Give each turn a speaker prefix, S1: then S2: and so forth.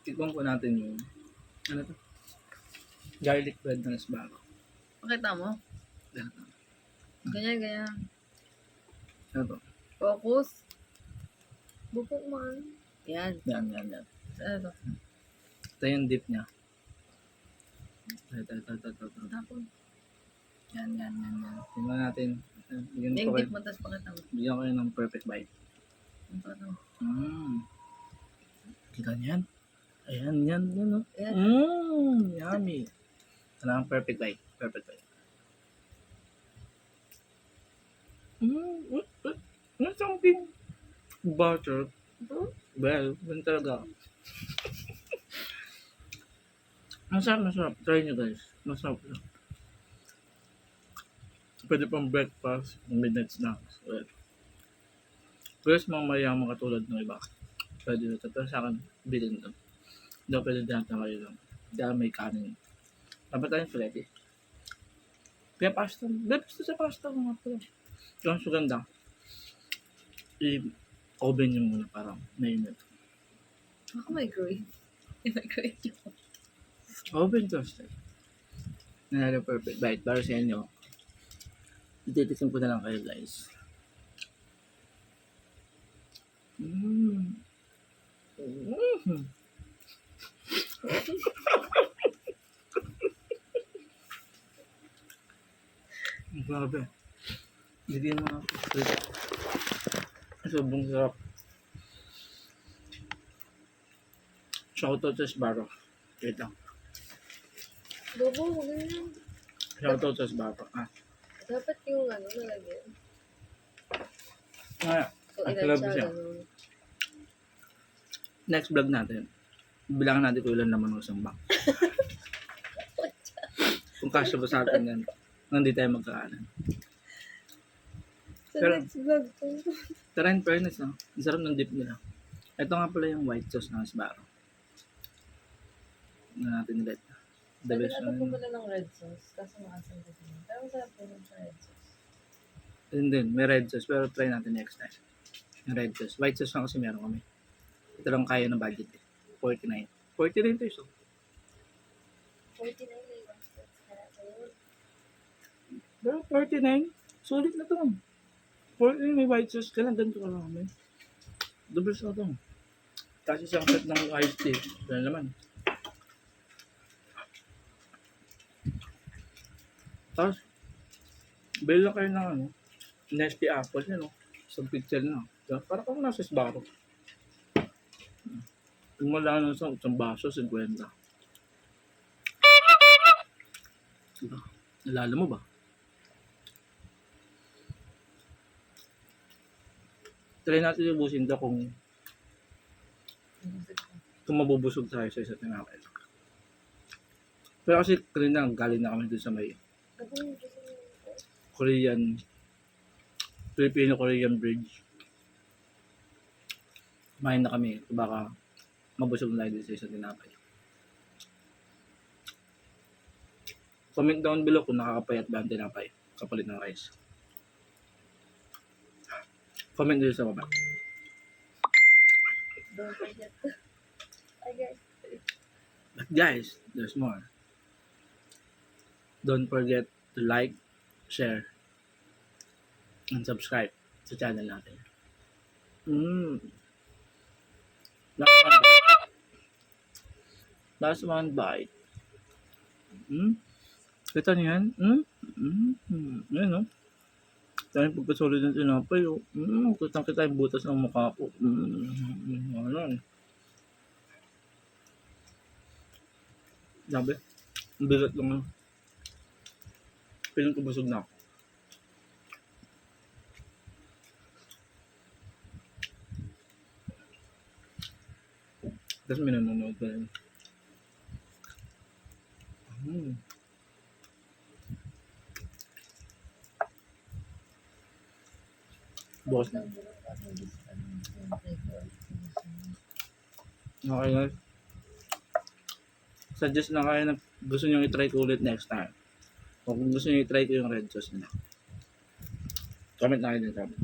S1: Tikman po natin yung, ano to? Garlic bread ng Sbarro.
S2: Pakita mo.
S1: Ganito.
S2: Ganyan, ganyan.
S1: Ano to?
S2: Focus. Bukok man. Yan.
S1: Yan, yan, yan.
S2: Ano to?
S1: Ito yung dip niya. Ito.
S2: Tapon.
S1: Yan. Tingnan natin. Bigyan
S2: Yung
S1: ko
S2: dip
S1: kayo,
S2: mo, tapos pakita mo.
S1: bigyan ko kayo ng perfect bite.
S2: Pakita mo.
S1: Kita niyan? Ayan, yan, oh.
S2: Yan.
S1: Yummy. Kailangan perfect bite. Perfect bite. Something butter. Well, ganun talaga. Masarap. Try nyo guys. Masarap. Pwede pang breakfast, midnight snacks. Pero sa mga mayaman katulad ng iba, pwede na ito. Pero sa akin, bilhin ito. Hindi ako pwede dyan kayo lang. Dahil may kanin. Dapat tayong filete. Kaya pasta. Basta sa pasta mga pala. Yung suganda. I-oven nyo muna parang mainit.
S2: Ako microwave. I-microwave yun.
S1: Oven toaster. Nangyari perfect bite. Para sa inyo, ititikin ko na lang kayo guys. Grabe. Hindi mo na sobrang sarap. Shoutout sa Sbarro. Ito.
S2: Bobo, ganyan.
S1: Shoutout sa Sbarro.
S2: Dapat yung ano, nalagyan. So,
S1: At
S2: ilan
S1: love
S2: siya,
S1: siya.
S2: ganun.
S1: Next vlog natin. Bilangan natin kung ilan naman ng isang box. Kung kasya ba sa atin yan. Hindi tayo magkakanan.
S2: So,
S1: Pero-
S2: next vlog to.
S1: Tara in fairness, no? Ang sarap ng dip nila. Ito nga pala yung white sauce ng Sbarro. Tingnan natin ulit. The
S2: Pwede
S1: best
S2: natin
S1: one.
S2: pumala ng red sauce. Kaso maasin kasi. Pero masarap din sa red sauce.
S1: And then, may red sauce. Pero try natin next time. Yung red sauce. White sauce lang kasi meron kami. Ito lang kaya ng budget eh. 49. 49 pesos.
S2: 49 na yung sauce.
S1: Pero 49, sulit na to. 49 may white sauce ka lang. Ganito ka lang kami. Double sa to. Kasi isang set ng iced tea. Ito na naman. Tapos, bili lang kayo ng ano, Nesty Apple yan, no? Isang picture na. Para kung nasa Sbarro. Kung wala na sa isang baso, 50. Diba? Nalala mo ba? Try natin ubusin ito kung mabubusog tayo sa isa't tinapay. Pero kasi kanina galing na kami dun sa may Filipino-Korean bridge. Kumain na kami. Baka mabusog na tayo dun sa isa't tinapay. Comment down below kung nakakapayat ba ang tinapay kapalit ng rice. Comment dito sa baba.
S2: Don't forget to. Okay.
S1: But guys, there's more. Don't forget to like, share, and subscribe sa channel natin. Last one bite. Kita niyo yan? Yan, no? Tayo pagkasolid ng tinapay, oh. Kitang-kita yung butas ng mukha ko. Ano? Sabi, ang bigat lang. Piling ko busog na ako. Tapos may nanonood pa rin. Boss na. Okay guys. Suggest na kayo na gusto nyo i-try ko ulit next time. O kung gusto nyo i-try ko yung red sauce nila. Comment na kayo din sabi.